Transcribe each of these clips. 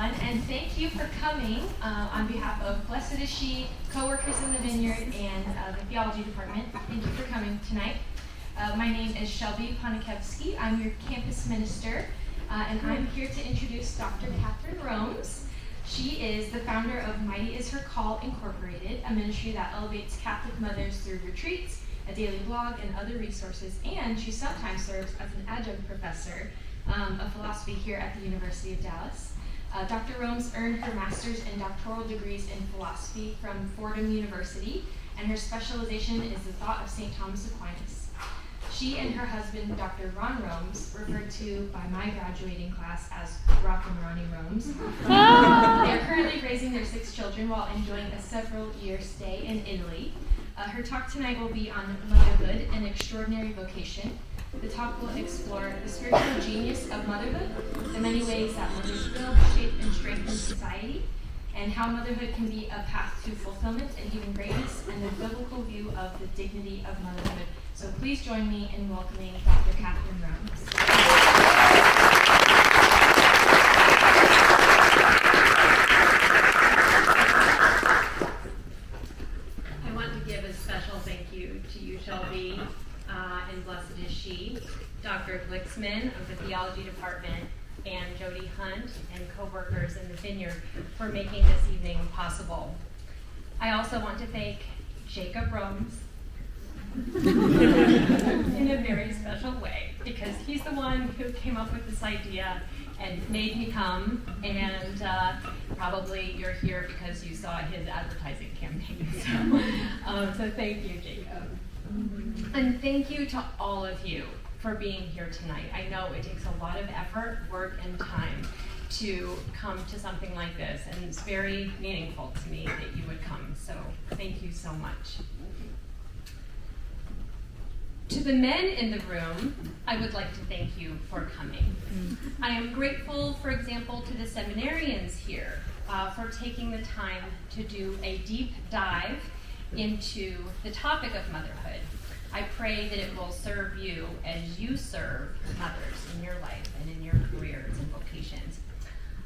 everyone, and thank you for coming on behalf of Blessed is She, co-workers in the Vineyard, and the Theology Department. Thank you for coming tonight. My name is Shelby Ponikevsky. I'm your campus minister, and I'm here to introduce Dr. Kathryn Rombs. She is the founder of Mighty Is Her Call Incorporated, a ministry that elevates Catholic mothers through retreats, a daily blog, and other resources, and she sometimes serves as an adjunct professor of philosophy here at the University of Dallas. Dr. Rombs earned her master's and doctoral degrees in philosophy from Fordham University, and her specialization is the thought of St. Thomas Aquinas. She and her husband, Dr. Ron Rombs, referred to by my graduating class as Rock and Ronnie Rombs. They are currently raising their 6 children while enjoying a several-year stay in Italy. Her talk tonight will be on motherhood, an extraordinary vocation. The talk will explore the spiritual genius of motherhood, the many ways that mothers build, shape, and strengthen society, and how motherhood can be a path to fulfillment and even greatness, and the biblical view of the dignity of motherhood. So please join me in welcoming Dr. Kathryn Rombs. I want to give a special thank you to you, Shelby, and Blessed is She, Dr. Glicksman of the Theology Department, and Jody Hunt and co-workers in the Vineyard for making this evening possible. I also want to thank Jacob Rombs in a very special way, because he's the one who came up with this idea and made me come, and probably you're here because you saw his advertising campaign. So thank you, Jacob. And thank you to all of you for being here tonight. I know it takes a lot of effort, work, and time to come to something like this, and it's very meaningful to me that you would come, so thank you so much. To the men in the room, I would like to thank you for coming. I am grateful, for example, to the seminarians here for taking the time to do a deep dive into the topic of motherhood. I pray that it will serve you as you serve mothers in your life and in your careers and vocations.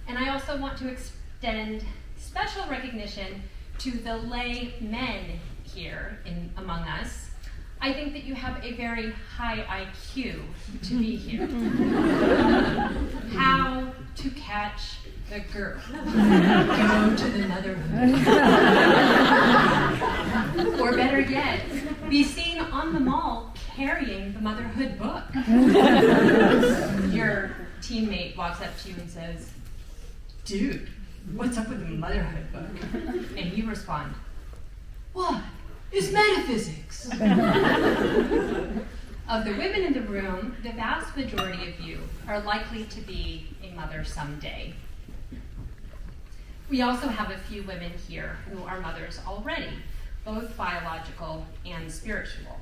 And I also want to extend special recognition to the lay men here among us. I think that you have a very high IQ to be here. How to catch the girl. Go to the motherhood. Or better yet, be seen on the mall carrying the motherhood book. Your teammate walks up to you and says, "Dude, what's up with the motherhood book?" And you respond, "What? It's metaphysics." Of the women in the room, the vast majority of you are likely to be a mother someday. We also have a few women here who are mothers already, both biological and spiritual.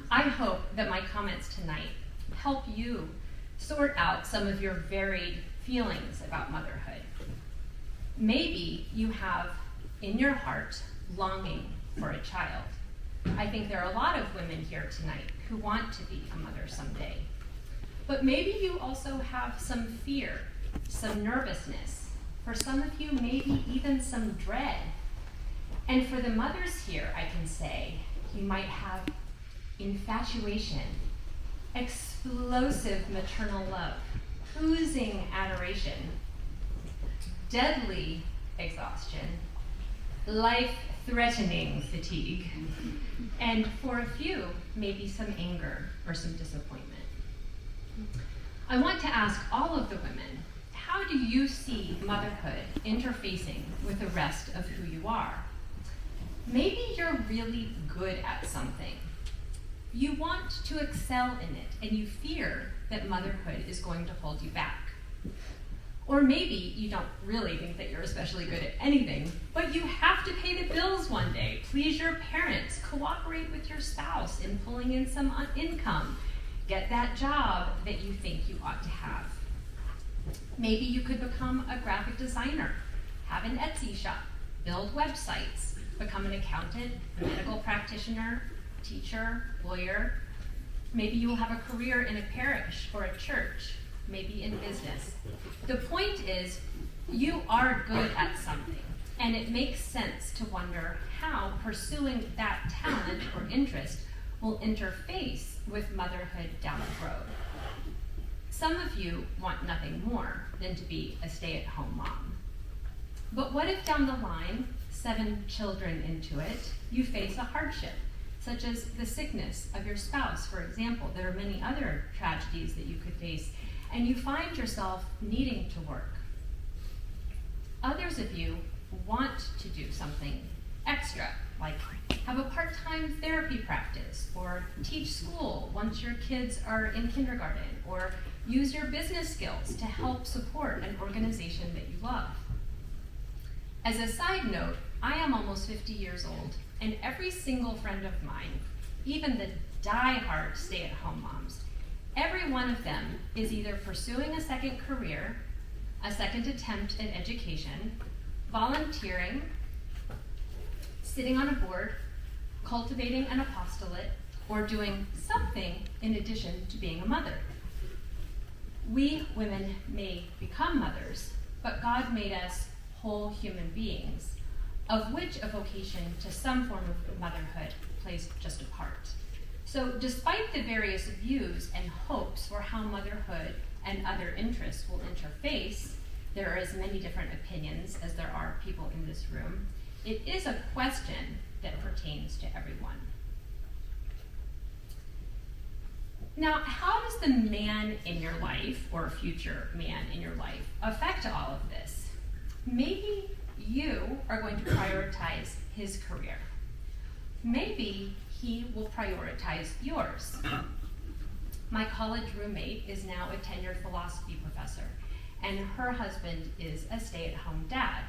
I hope that my comments tonight help you sort out some of your varied feelings about motherhood. Maybe you have in your heart longing for a child. I think there are a lot of women here tonight who want to be a mother someday. But maybe you also have some fear, some nervousness. For some of you, maybe even some dread. And for the mothers here, I can say, you might have infatuation, explosive maternal love, oozing adoration, deadly exhaustion, life-threatening fatigue, and for a few, maybe some anger or some disappointment. I want to ask all of the women, how do you see motherhood interfacing with the rest of who you are? Maybe you're really good at something. You want to excel in it, and you fear that motherhood is going to hold you back. Or maybe you don't really think that you're especially good at anything, but you have to pay the bills one day, please your parents, cooperate with your spouse in pulling in some income, get that job that you think you ought to have. Maybe you could become a graphic designer, have an Etsy shop, build websites, become an accountant, a medical practitioner, teacher, lawyer. Maybe you will have a career in a parish or a church, maybe in business. The point is, you are good at something, and it makes sense to wonder how pursuing that talent or interest will interface with motherhood down the road. Some of you want nothing more than to be a stay-at-home mom. But what if down the line, 7 children into it, you face a hardship, such as the sickness of your spouse, for example? There are many other tragedies that you could face, and you find yourself needing to work. Others of you want to do something extra, like have a part-time therapy practice, or teach school once your kids are in kindergarten, or use your business skills to help support an organization that you love. As a side note, I am almost 50 years old, and every single friend of mine, even the die-hard stay-at-home moms, every one of them is either pursuing a second career, a second attempt at education, volunteering, sitting on a board, cultivating an apostolate, or doing something in addition to being a mother. We women may become mothers, but God made us whole human beings, of which a vocation to some form of motherhood plays just a part. So despite the various views and hopes for how motherhood and other interests will interface, there are as many different opinions as there are people in this room. It is a question that pertains to everyone. Now, how does the man in your life, or future man in your life, affect all of this? Maybe you are going to prioritize his career. Maybe he will prioritize yours. My college roommate is now a tenured philosophy professor, and her husband is a stay-at-home dad.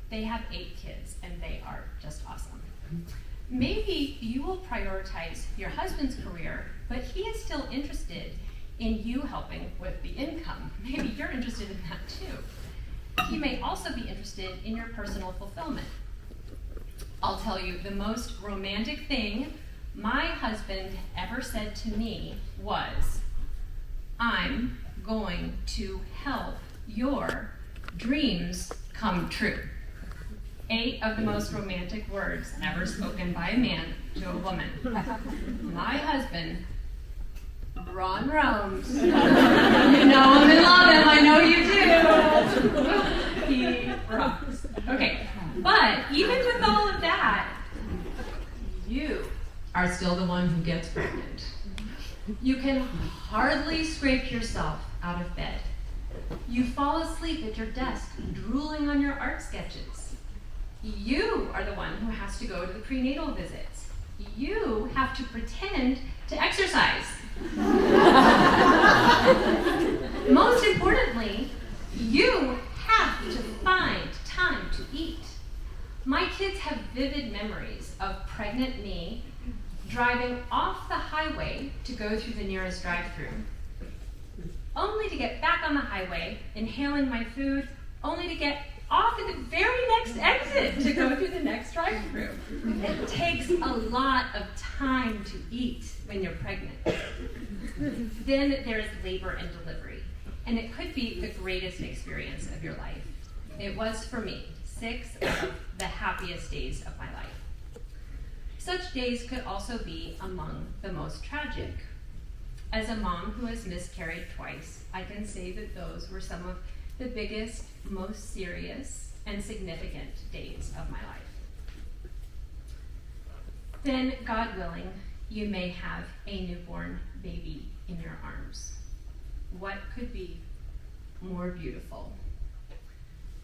They have 8 kids, and they are just awesome. Maybe you will prioritize your husband's career, but he is still interested in you helping with the income. Maybe you're interested in that too. He may also be interested in your personal fulfillment. I'll tell you, the most romantic thing my husband ever said to me was, "I'm going to help your dreams come true." 8 of the most romantic words ever spoken by a man to a woman. My husband, Ron Rombs. You know him and love him, I know you do. He rocks. Okay, but even with all of that, you are still the one who gets pregnant. You can hardly scrape yourself out of bed. You fall asleep at your desk, drooling on your art sketches. You are the one who has to go to the prenatal visits. You have to pretend to exercise. Most importantly, you have to find time to eat. My kids have vivid memories of pregnant me driving off the highway to go through the nearest drive-thru, only to get back on the highway, inhaling my food, only to get off at the very next exit to go through the next drive-thru. It takes a lot of time to eat when you're pregnant. Then there's labor and delivery, and it could be the greatest experience of your life. It was for me 6 of the happiest days of my life. Such days could also be among the most tragic. As a mom who has miscarried twice, I can say that those were some of the biggest, most serious, and significant days of my life. Then, God willing, you may have a newborn baby in your arms. What could be more beautiful?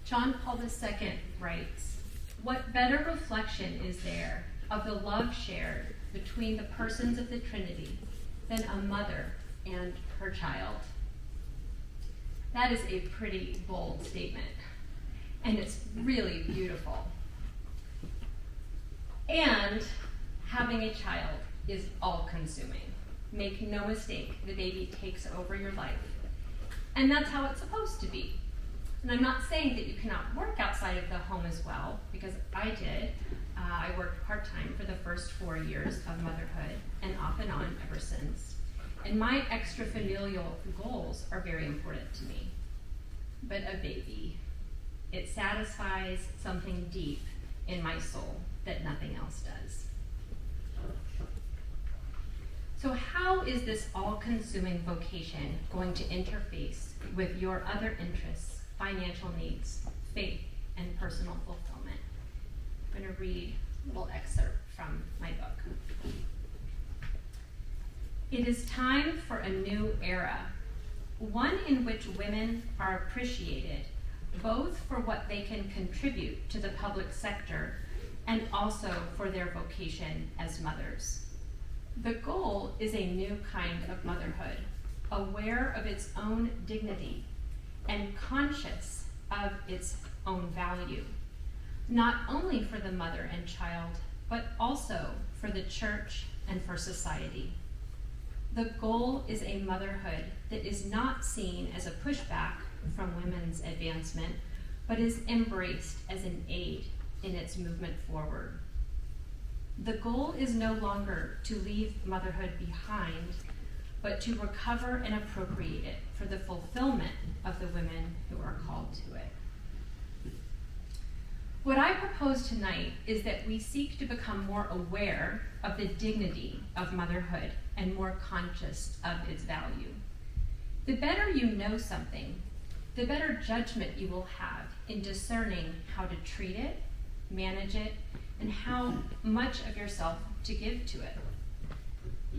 John Paul II writes, "What better reflection is there of the love shared between the persons of the Trinity than a mother and her child?" That is a pretty bold statement, and it's really beautiful. And having a child is all-consuming. Make no mistake, the baby takes over your life. And that's how it's supposed to be. And I'm not saying that you cannot work outside of the home as well, because I did. I worked part-time for the first 4 years of motherhood, and off and on ever since. and my extrafamilial goals are very important to me. But a baby, it satisfies something deep in my soul that nothing else does. So how is this all-consuming vocation going to interface with your other interests, financial needs, faith, and personal fulfillment? I'm going to read a little excerpt from my book. It is time for a new era, one in which women are appreciated both for what they can contribute to the public sector and also for their vocation as mothers. The goal is a new kind of motherhood, aware of its own dignity and conscious of its own value, not only for the mother and child, but also for the church and for society. The goal is a motherhood that is not seen as a pushback from women's advancement, but is embraced as an aid in its movement forward. The goal is no longer to leave motherhood behind, but to recover and appropriate it for the fulfillment of the women who are called to it. What I propose tonight is that we seek to become more aware of the dignity of motherhood and more conscious of its value. The better you know something, the better judgment you will have in discerning how to treat it, manage it, and how much of yourself to give to it.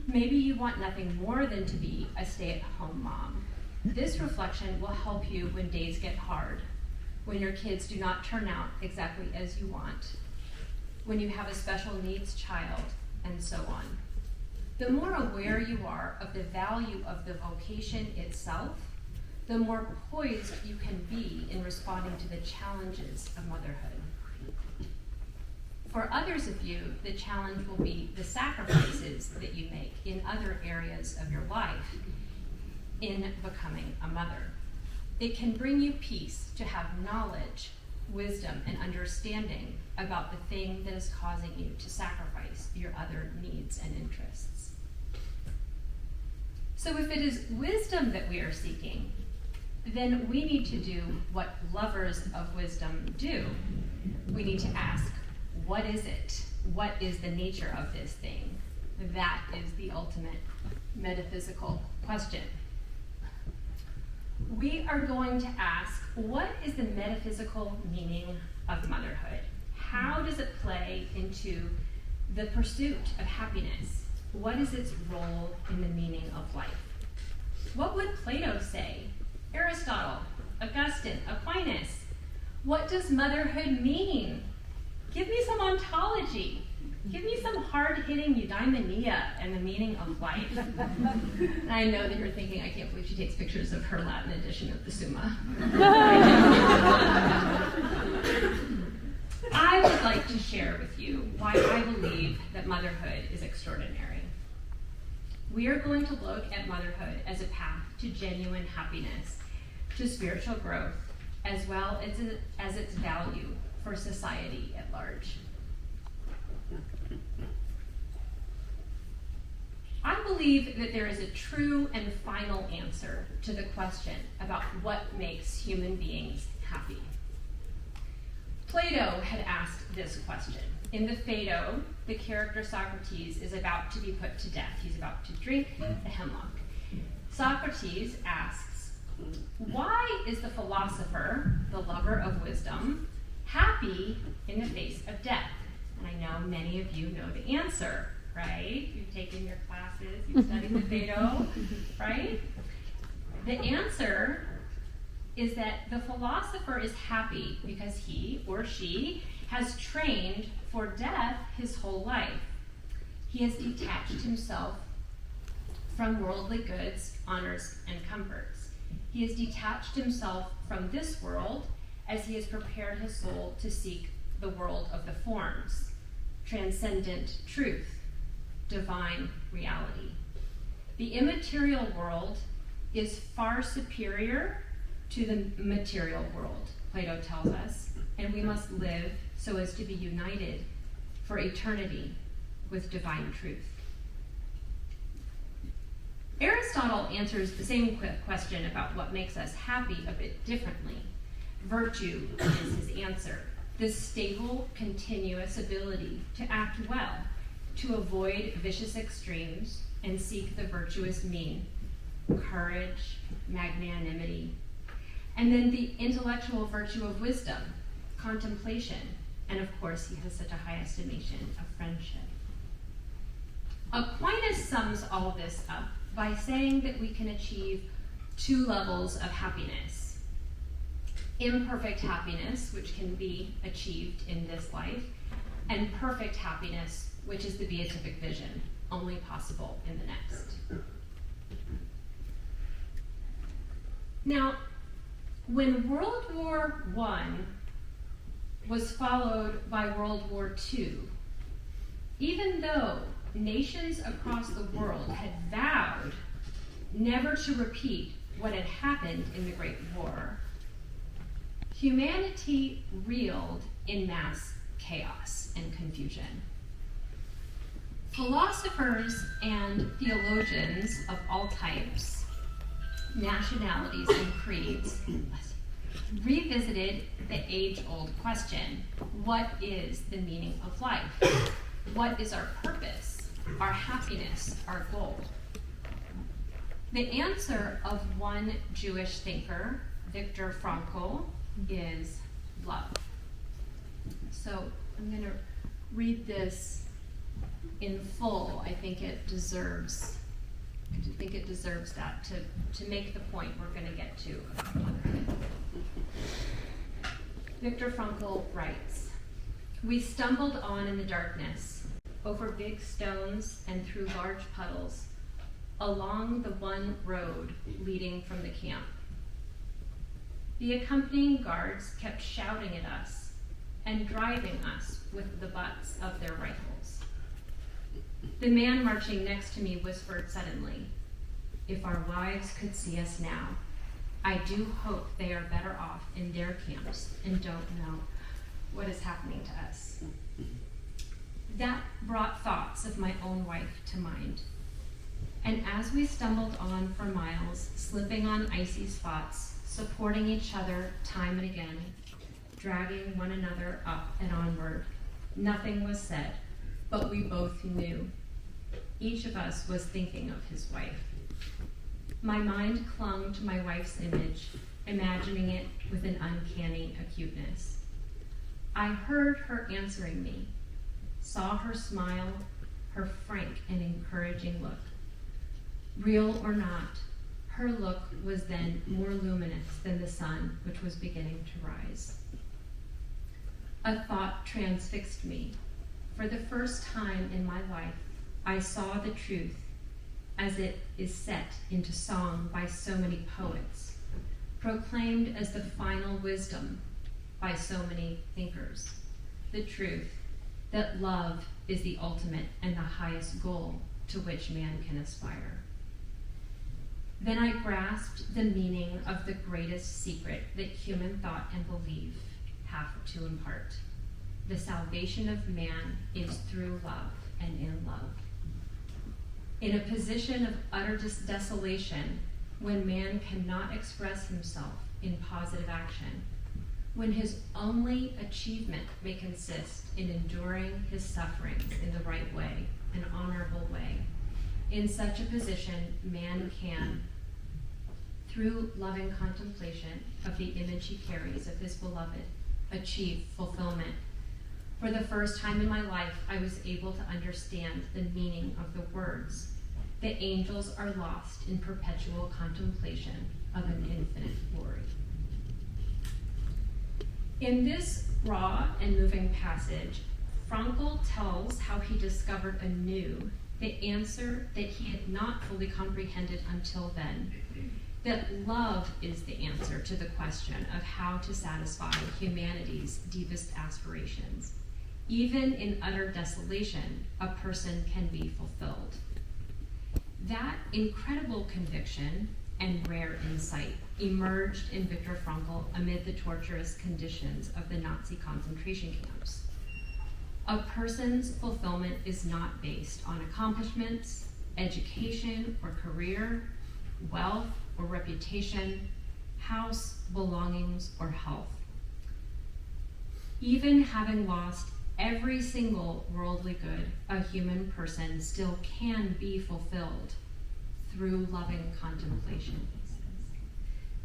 Maybe you want nothing more than to be a stay-at-home mom. This reflection will help you when days get hard, when your kids do not turn out exactly as you want, when you have a special needs child, and so on. The more aware you are of the value of the vocation itself, the more poised you can be in responding to the challenges of motherhood. For others of you, the challenge will be the sacrifices that you make in other areas of your life in becoming a mother. It can bring you peace to have knowledge, wisdom, and understanding about the thing that is causing you to sacrifice your other needs and interests. So if it is wisdom that we are seeking, then we need to do what lovers of wisdom do. We need to ask, what is it? What is the nature of this thing? That is the ultimate metaphysical question. We are going to ask, what is the metaphysical meaning of motherhood? How does it play into the pursuit of happiness? What is its role in the meaning of life? What would Plato say? Aristotle, Augustine, Aquinas? What does motherhood mean? Give me some ontology. Give me some hard-hitting eudaimonia and the meaning of life. And I know that you're thinking, I can't believe she takes pictures of her Latin edition of the Summa. I would like to share with you why I believe that motherhood is extraordinary. We are going to look at motherhood as a path to genuine happiness, to spiritual growth, as well as its value for society at large. I believe that there is a true and final answer to the question about what makes human beings happy. Plato had asked this question. In the Phaedo, the character Socrates is about to be put to death. He's about to drink the hemlock. Socrates asks, why is the philosopher, the lover of wisdom, happy in the face of death? And I know many of you know the answer, right? You've taken your classes, you've studied the Phaedo, right? The answer is that the philosopher is happy because he or she has trained for death his whole life. He has detached himself from worldly goods, honors, and comforts. He has detached himself from this world as he has prepared his soul to seek the world of the forms, transcendent truth, divine reality. The immaterial world is far superior to the material world, Plato tells us, and we must live so as to be united for eternity with divine truth. Aristotle answers the same question about what makes us happy a bit differently. Virtue is his answer. This stable, continuous ability to act well, to avoid vicious extremes and seek the virtuous mean, courage, magnanimity, and then the intellectual virtue of wisdom, contemplation, and of course he has such a high estimation of friendship. Aquinas sums all this up by saying that we can achieve two levels of happiness. Imperfect happiness, which can be achieved in this life, and perfect happiness, which is the beatific vision, only possible in the next. Now, when World War I was followed by World War II, even though nations across the world had vowed never to repeat what had happened in the Great War, humanity reeled in mass chaos and confusion. Philosophers and theologians of all types, nationalities, and creeds revisited the age-old question: what is the meaning of life? What is our purpose, our happiness, our goal? The answer of one Jewish thinker, Viktor Frankl, is love. So I'm going to read this in full. I think it deserves that to make the point we're going to get to about motherhood. Viktor Frankl writes, "We stumbled on in the darkness, over big stones and through large puddles, along the one road leading from the camp. The accompanying guards kept shouting at us and driving us with the butts of their rifles. The man marching next to me whispered suddenly, 'If our wives could see us now, I do hope they are better off in their camps and don't know what is happening to us.' That brought thoughts of my own wife to mind. And as we stumbled on for miles, slipping on icy spots, supporting each other time and again, dragging one another up and onward, nothing was said, but we both knew. Each of us was thinking of his wife. My mind clung to my wife's image, imagining it with an uncanny acuteness. I heard her answering me, saw her smile, her frank and encouraging look. Real or not, her look was then more luminous than the sun, which was beginning to rise. A thought transfixed me. For the first time in my life, I saw the truth as it is set into song by so many poets, proclaimed as the final wisdom by so many thinkers. The truth that love is the ultimate and the highest goal to which man can aspire. Then I grasped the meaning of the greatest secret that human thought and belief have to impart. The salvation of man is through love and in love. In a position of utter desolation, when man cannot express himself in positive action, when his only achievement may consist in enduring his sufferings in the right way, an honorable way, in such a position, man can, through loving contemplation of the image he carries of his beloved, achieve fulfillment. For the first time in my life, I was able to understand the meaning of the words. The angels are lost in perpetual contemplation of an infinite glory." In this raw and moving passage, Frankl tells how he discovered anew the answer that he had not fully comprehended until then, that love is the answer to the question of how to satisfy humanity's deepest aspirations. Even in utter desolation, a person can be fulfilled. That incredible conviction and rare insight emerged in Viktor Frankl amid the torturous conditions of the Nazi concentration camps. A person's fulfillment is not based on accomplishments, education or career, wealth or reputation, house, belongings, or health. Even having lost every single worldly good, a human person still can be fulfilled through loving contemplation, he says.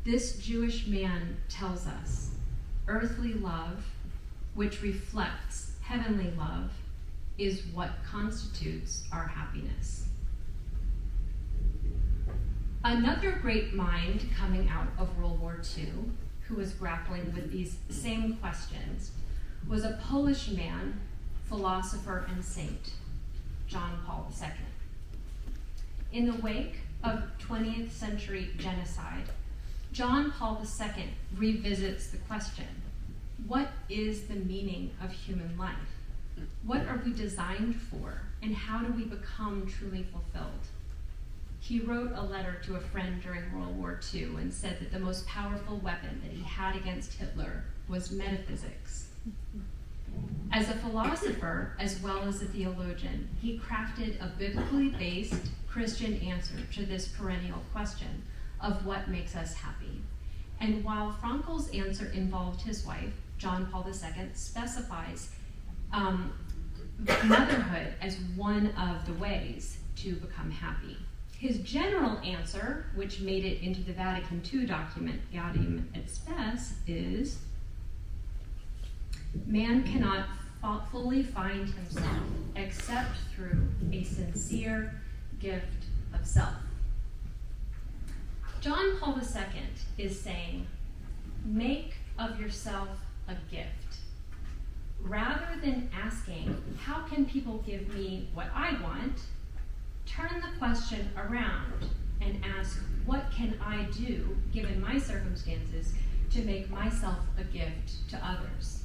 This Jewish man tells us earthly love, which reflects heavenly love, is what constitutes our happiness. Another great mind coming out of World War II, who was grappling with these same questions, was a Polish man, philosopher, and saint, John Paul II. In the wake of 20th century genocide, John Paul II revisits the question, what is the meaning of human life? What are we designed for, and how do we become truly fulfilled? He wrote a letter to a friend during World War II and said that the most powerful weapon that he had against Hitler was metaphysics. As a philosopher, as well as a theologian, he crafted a biblically based Christian answer to this perennial question of what makes us happy. And while Frankl's answer involved his wife, John Paul II specifies motherhood as one of the ways to become happy. His general answer, which made it into the Vatican II document Gaudium et Spes, is man cannot fully find himself except through a sincere gift of self. John Paul II is saying, make of yourself a gift. Rather than asking, how can people give me what I want, turn the question around and ask, what can I do, given my circumstances, to make myself a gift to others?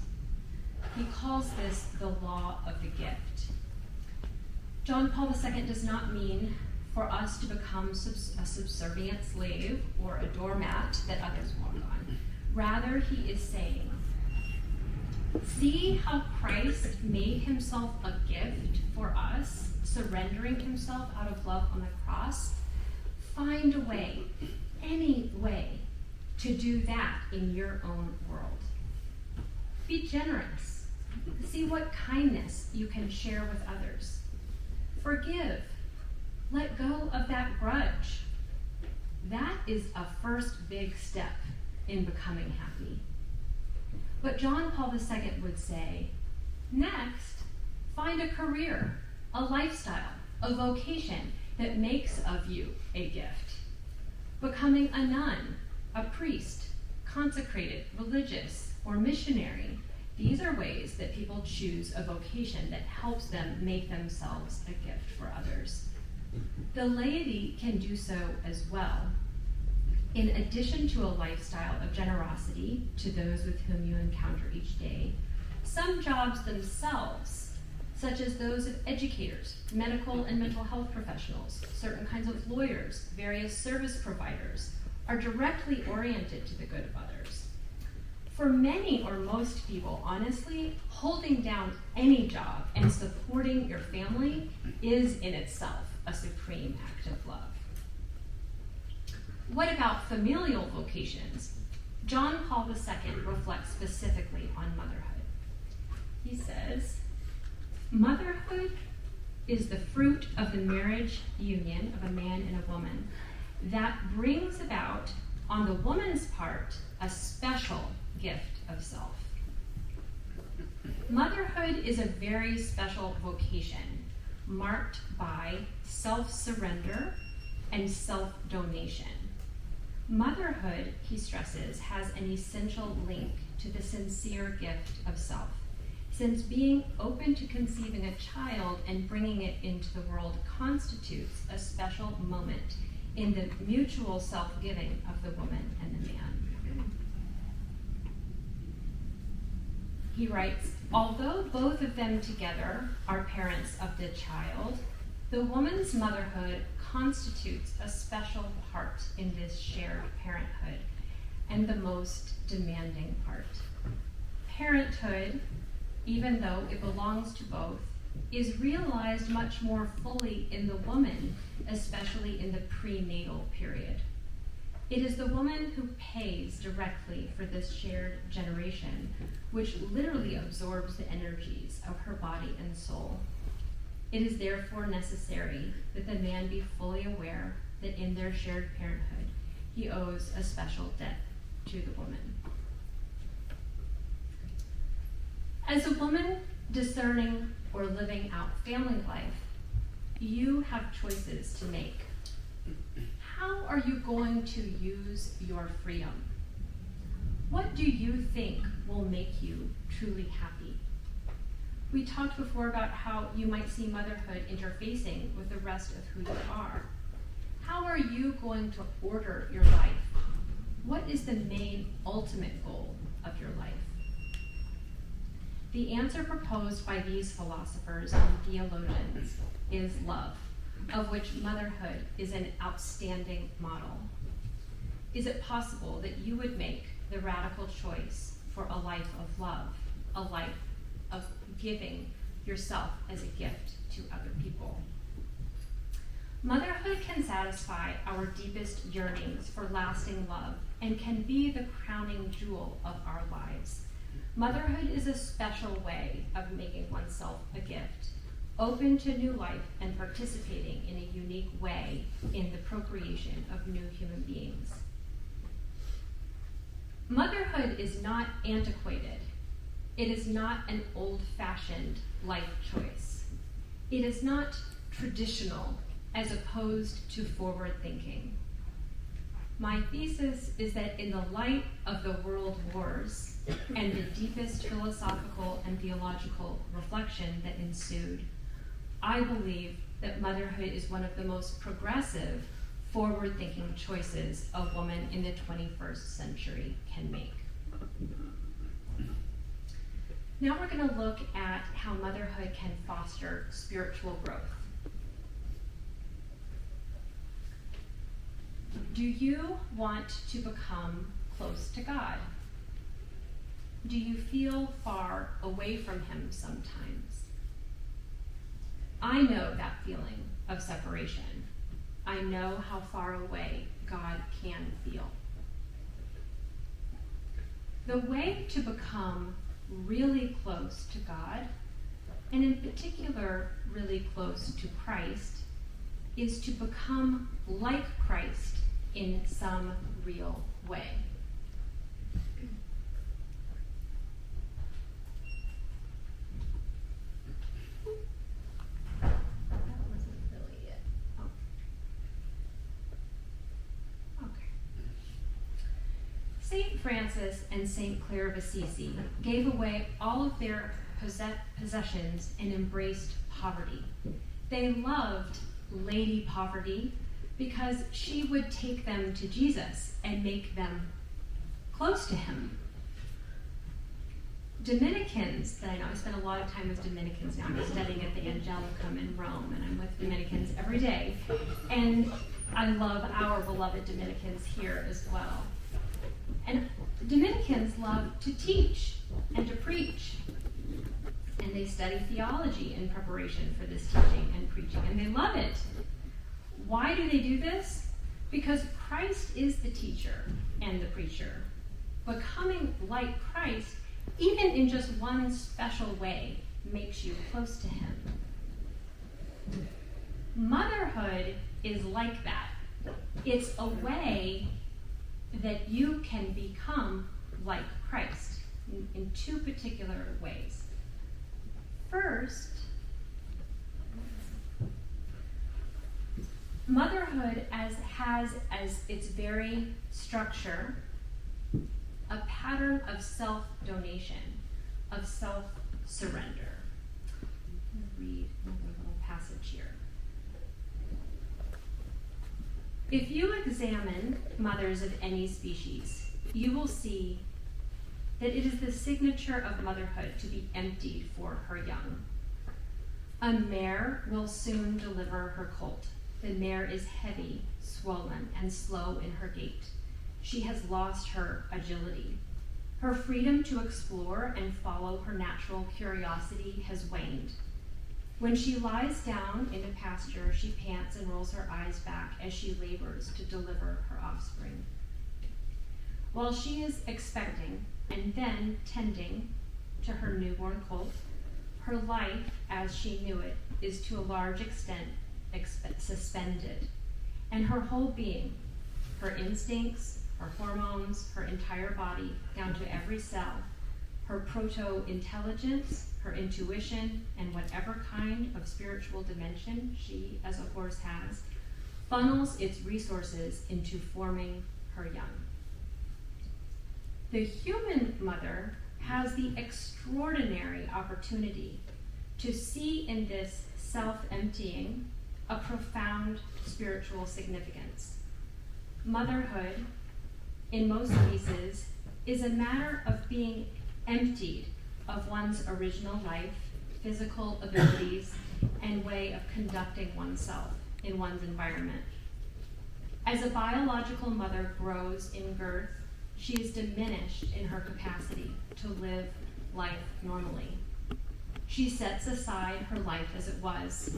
He calls this the law of the gift. John Paul II does not mean for us to become a subservient slave or a doormat that others walk on. Rather, he is saying, see how Christ made himself a gift for us, surrendering himself out of love on the cross. Find a way, any way, to do that in your own world. Be generous. See what kindness you can share with others. Forgive. Let go of that grudge. That is a first big step in becoming happy. But John Paul II would say, next, find a career, a lifestyle, a vocation that makes of you a gift. Becoming a nun, a priest, consecrated, religious, or missionary. These are ways that people choose a vocation that helps them make themselves a gift for others. The laity can do so as well. In addition to a lifestyle of generosity to those with whom you encounter each day, some jobs themselves, such as those of educators, medical and mental health professionals, certain kinds of lawyers, various service providers, are directly oriented to the good of others. For many or most people, honestly, holding down any job and supporting your family is in itself a supreme act of love. What about familial vocations? John Paul II reflects specifically on motherhood. He says, motherhood is the fruit of the marriage union of a man and a woman that brings about, on the woman's part, a special gift of self. Motherhood is a very special vocation marked by self-surrender and self-donation. Motherhood, he stresses, has an essential link to the sincere gift of self, since being open to conceiving a child and bringing it into the world constitutes a special moment in the mutual self-giving of the woman and the man. He writes, although both of them together are parents of the child, the woman's motherhood constitutes a special part in this shared parenthood, and the most demanding part. Parenthood, even though it belongs to both, is realized much more fully in the woman, especially in the prenatal period. It is the woman who pays directly for this shared generation, which literally absorbs the energies of her body and soul. It is therefore necessary that the man be fully aware that in their shared parenthood, he owes a special debt to the woman. As a woman discerning or living out family life, you have choices to make. How are you going to use your freedom? What do you think will make you truly happy? We talked before about how you might see motherhood interfacing with the rest of who you are. How are you going to order your life? What is the main ultimate goal of your life? The answer proposed by these philosophers and theologians is love, of which motherhood is an outstanding model. Is it possible that you would make the radical choice for a life of love, a life of giving yourself as a gift to other people? Motherhood can satisfy our deepest yearnings for lasting love and can be the crowning jewel of our lives. Motherhood is a special way of making oneself a gift, open to new life and participating in a unique way in the procreation of new human beings. Motherhood is not antiquated. It is not an old-fashioned life choice. It is not traditional as opposed to forward-thinking. My thesis is that in the light of the world wars and the deepest philosophical and theological reflection that ensued, I believe that motherhood is one of the most progressive, forward-thinking choices a woman in the 21st century can make. Now we're going to look at how motherhood can foster spiritual growth. Do you want to become close to God? Do you feel far away from Him sometimes? I know that feeling of separation. I know how far away God can feel. The way to become really close to God, and in particular really close to Christ, is to become like Christ in some real way. That wasn't really it. Oh. Okay. Saint Francis and Saint Clare of Assisi gave away all of their possessions and embraced poverty. They loved Lady Poverty because she would take them to Jesus and make them close to Him. Dominicans, that I know, I spend a lot of time with Dominicans now. I'm studying at the Angelicum in Rome, and I'm with Dominicans every day. And I love our beloved Dominicans here as well. And Dominicans love to teach and to preach. And they study theology in preparation for this teaching and preaching, and they love it. Why do they do this? Because Christ is the teacher and the preacher. Becoming like Christ, even in just one special way, makes you close to Him. Motherhood is like that. It's a way that you can become like Christ in two particular ways. First, motherhood has as its very structure a pattern of self-donation, of self-surrender. I'm going to read another little passage here. If you examine mothers of any species, you will see that it is the signature of motherhood to be emptied for her young. A mare will soon deliver her colt. The mare is heavy, swollen, and slow in her gait. She has lost her agility. Her freedom to explore and follow her natural curiosity has waned. When she lies down in a pasture, she pants and rolls her eyes back as she labors to deliver her offspring. While she is expecting and then tending to her newborn colt, her life as she knew it is to a large extent suspended, and her whole being, her instincts, her hormones, her entire body, down to every cell, her proto-intelligence, her intuition, and whatever kind of spiritual dimension she, as a horse, has, funnels its resources into forming her young. The human mother has the extraordinary opportunity to see in this self-emptying a profound spiritual significance. Motherhood, in most cases, is a matter of being emptied of one's original life, physical abilities, and way of conducting oneself in one's environment. As a biological mother grows in girth, she is diminished in her capacity to live life normally. She sets aside her life as it was,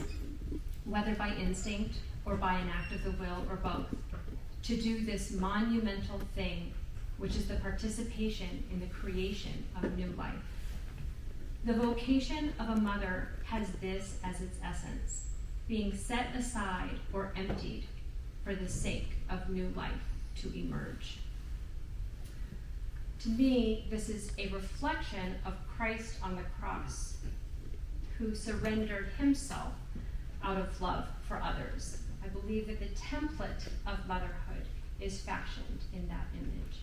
whether by instinct or by an act of the will or both, to do this monumental thing, which is the participation in the creation of new life. The vocation of a mother has this as its essence, being set aside or emptied for the sake of new life to emerge. To me, this is a reflection of Christ on the cross, who surrendered himself out of love for others. I believe that the template of motherhood is fashioned in that image.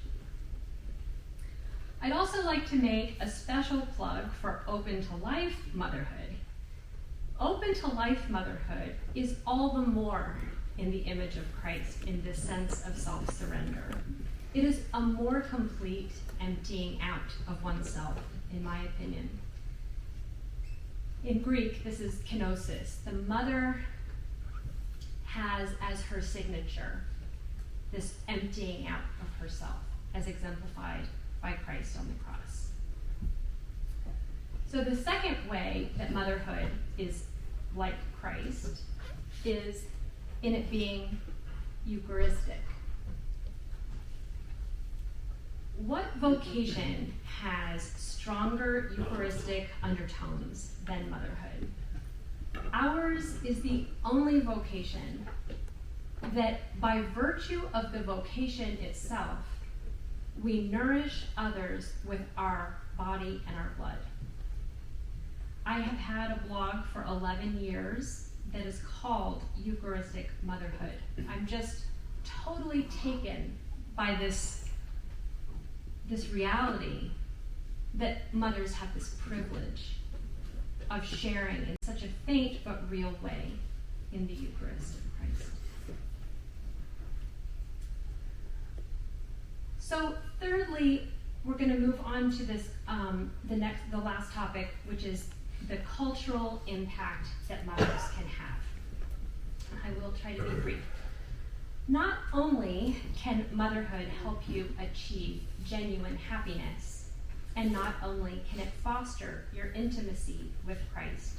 I'd also like to make a special plug for Open to Life Motherhood. Open to Life Motherhood is all the more in the image of Christ in this sense of self-surrender. It is a more complete emptying out of oneself, in my opinion. In Greek, this is kenosis. The mother has as her signature this emptying out of herself, as exemplified by Christ on the cross. So the second way that motherhood is like Christ is in it being Eucharistic. What vocation has stronger Eucharistic undertones than motherhood? Ours is the only vocation that, by virtue of the vocation itself, we nourish others with our body and our blood. I have had a blog for 11 years that is called Eucharistic Motherhood. I'm just totally taken by this reality that mothers have this privilege of sharing in such a faint but real way in the Eucharist of Christ. So thirdly, we're going to move on to this, the last topic, which is the cultural impact that mothers can have. I will try to be brief. Not only can motherhood help you achieve genuine happiness, and not only can it foster your intimacy with Christ,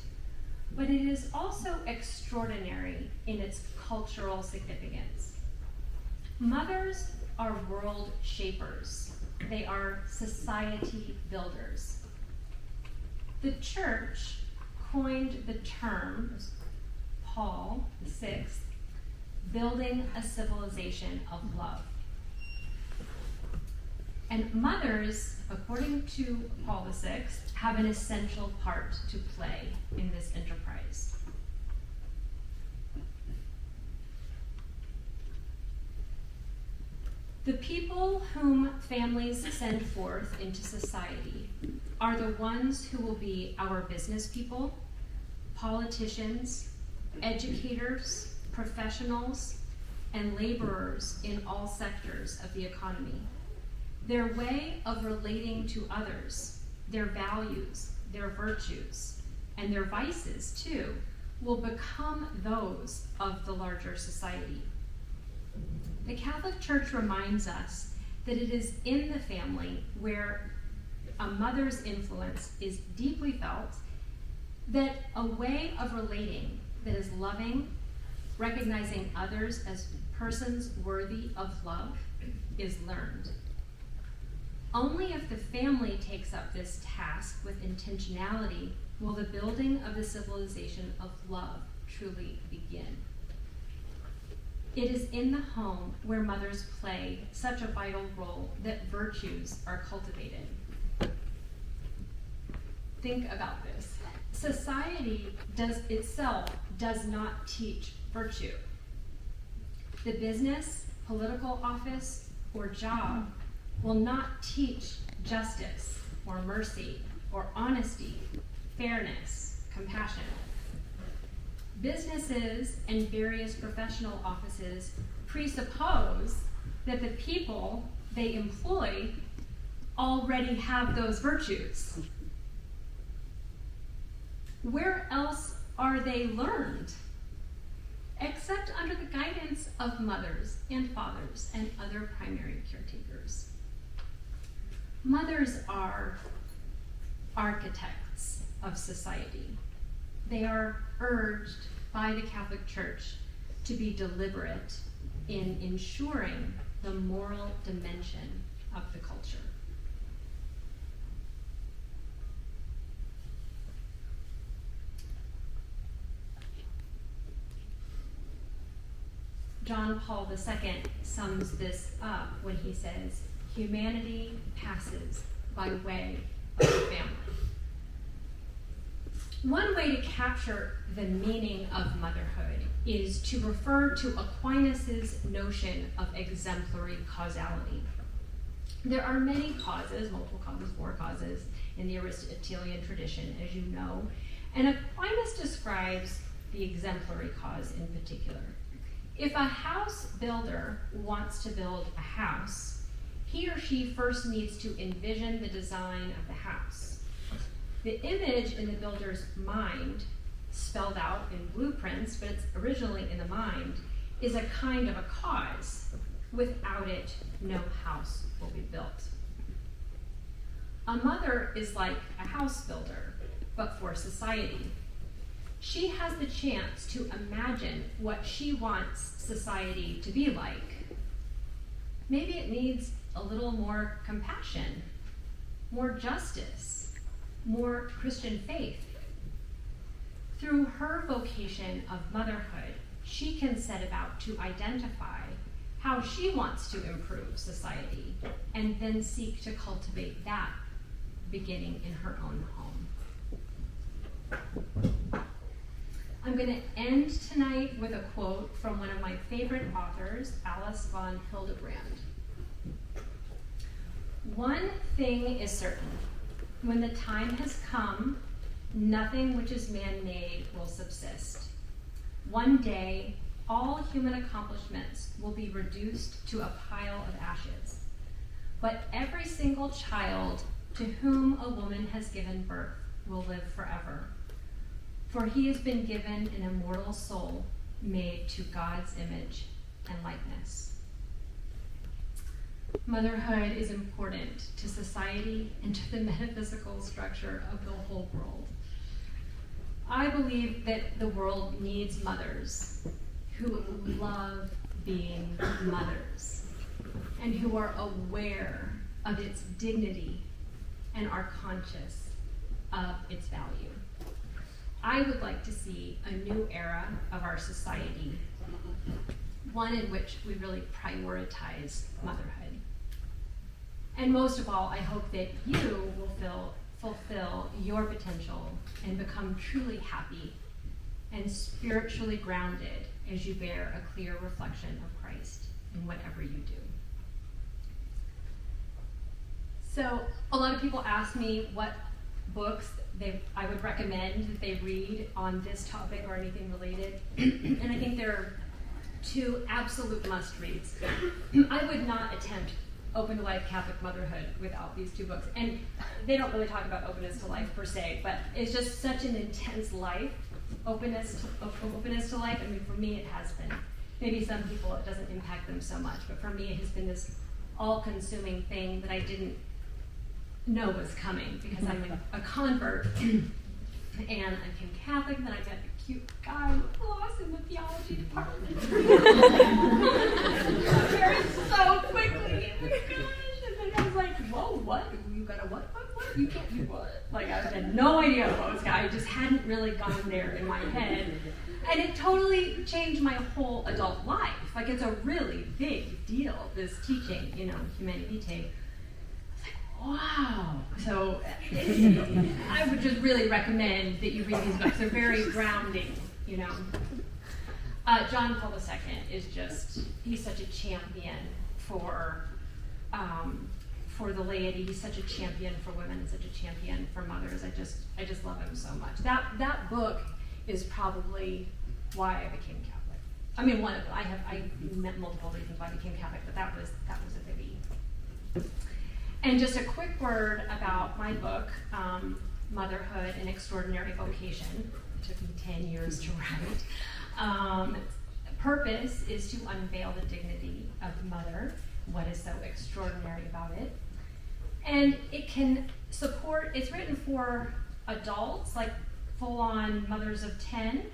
but it is also extraordinary in its cultural significance. Mothers are world shapers. They are society builders. The church coined the term, Paul VI, building a civilization of love. And mothers, according to Paul VI, have an essential part to play in this enterprise. The people whom families send forth into society are the ones who will be our business people, politicians, educators, professionals, and laborers in all sectors of the economy. Their way of relating to others, their values, their virtues, and their vices, too, will become those of the larger society. The Catholic Church reminds us that it is in the family where a mother's influence is deeply felt that a way of relating that is loving, recognizing others as persons worthy of love, is learned. Only if the family takes up this task with intentionality will the building of the civilization of love truly begin. It is in the home where mothers play such a vital role that virtues are cultivated. Think about this. Society does not teach virtue. The business, political office, or job will not teach justice or mercy or honesty, fairness, compassion. Businesses and various professional offices presuppose that the people they employ already have those virtues. Where else are they learned? Except under the guidance of mothers and fathers and other primary caretakers. Mothers are architects of society. They are urged by the Catholic Church to be deliberate in ensuring the moral dimension of the culture. John Paul II sums this up when he says, "Humanity passes by way of the family." One way to capture the meaning of motherhood is to refer to Aquinas' notion of exemplary causality. There are many causes, multiple causes, 4 causes, in the Aristotelian tradition, as you know, and Aquinas describes the exemplary cause in particular. If a house builder wants to build a house, he or she first needs to envision the design of the house. The image in the builder's mind, spelled out in blueprints, but it's originally in the mind, is a kind of a cause. Without it, no house will be built. A mother is like a house builder, but for society. She has the chance to imagine what she wants society to be like. Maybe it needs a little more compassion, more justice, more Christian faith. Through her vocation of motherhood, she can set about to identify how she wants to improve society and then seek to cultivate that beginning in her own home. I'm going to end tonight with a quote from one of my favorite authors, Alice von Hildebrand. "One thing is certain. When the time has come, nothing which is man-made will subsist. One day, all human accomplishments will be reduced to a pile of ashes. But every single child to whom a woman has given birth will live forever. For he has been given an immortal soul made to God's image and likeness." Motherhood is important to society and to the metaphysical structure of the whole world. I believe that the world needs mothers who love being mothers and who are aware of its dignity and are conscious of its value. I would like to see a new era of our society, one in which we really prioritize motherhood. And most of all, I hope that you will fulfill your potential and become truly happy and spiritually grounded as you bear a clear reflection of Christ in whatever you do. So a lot of people ask me what books I would recommend that they read on this topic or anything related. And I think there are 2 absolute must-reads. I would not attempt Open to Life Catholic Motherhood without these 2 books. And they don't really talk about openness to life per se, but it's just such an intense life, openness to life. I mean, for me it has been. Maybe some people it doesn't impact them so much, but for me it has been this all-consuming thing that I didn't know was coming because I'm a convert. And I became Catholic, and then I met a cute guy with lost in the theology department. Married so quickly. Oh my gosh. And then I was like, whoa, what? You got a what? You can't do what? Like, I had no idea what was going on. I just hadn't really gone there in my head. And it totally changed my whole adult life. Like, it's a really big deal, this teaching, Humanae Vitae. Wow. So I would just really recommend that you read these books. They're very grounding, John Paul II is he's such a champion for the laity. He's such a champion for women and such a champion for mothers. I just love him so much. That book is probably why I became Catholic. I mean, one of them. I met multiple reasons why I became Catholic, but that was a biggie. And just a quick word about my book, Motherhood, An Extraordinary Vocation. It took me 10 years to write. Purpose is to unveil the dignity of the mother, what is so extraordinary about it. And it can support, it's written for adults, like full-on mothers of 10,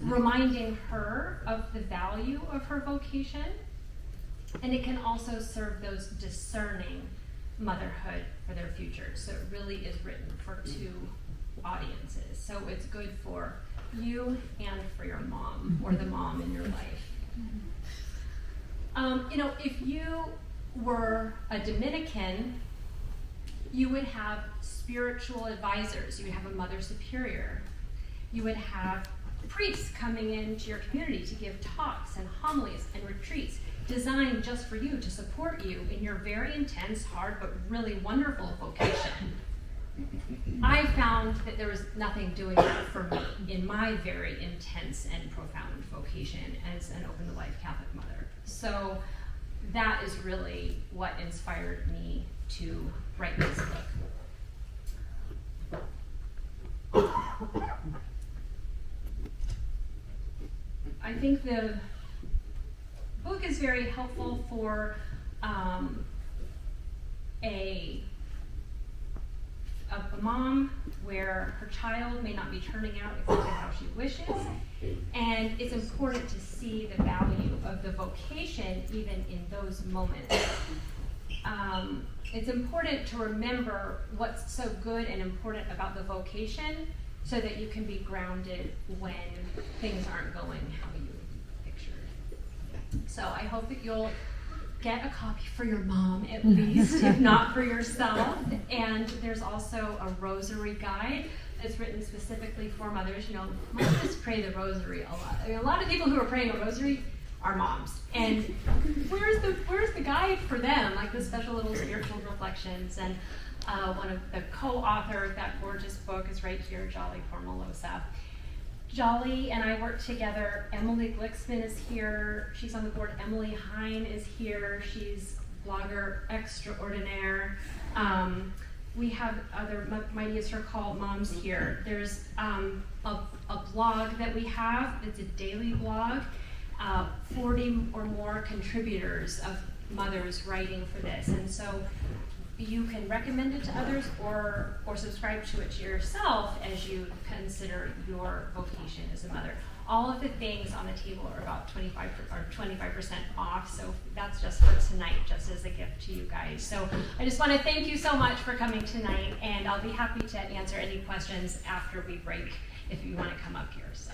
reminding her of the value of her vocation. And it can also serve those discerning motherhood for their future. So it really is written for two audiences. So it's good for you and for your mom, or the mom in your life. If you were a Dominican, you would have spiritual advisors. You would have a mother superior. You would have priests coming into your community to give talks and homilies and retreats designed just for you, to support you in your very intense, hard, but really wonderful vocation. I found that there was nothing doing that for me in my very intense and profound vocation as an open-to-life Catholic mother. So that is really what inspired me to write this book. I think the book is very helpful for a mom where her child may not be turning out exactly how she wishes, and it's important to see the value of the vocation even in those moments. It's important to remember what's so good and important about the vocation so that you can be grounded when things aren't going how you pictured. So I hope that you'll get a copy for your mom at least, if not for yourself. And there's also a Rosary guide that's written specifically for mothers. Mothers pray the Rosary a lot. I mean, a lot of people who are praying a Rosary are moms. And where's the guide for them? Like the special little spiritual reflections. And one of the co-author of that gorgeous book is right here, Jolly Formolosa. Jolly and I work together. Emily Glicksman is here. She's on the board. Emily Hine is here. She's blogger extraordinaire. We have other Mightiest Her Called moms here. There's a blog that we have. It's a daily blog. 40 or more contributors of mothers writing for this. And so you can recommend it to others or subscribe to it to yourself as you consider your vocation as a mother. All of the things on the table are about 25% off, so that's just for tonight, just as a gift to you guys. So I just want to thank you so much for coming tonight, and I'll be happy to answer any questions after we break if you want to come up here. So.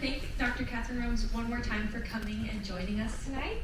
Thank Dr. Kathryn Rombs one more time for coming and joining us tonight.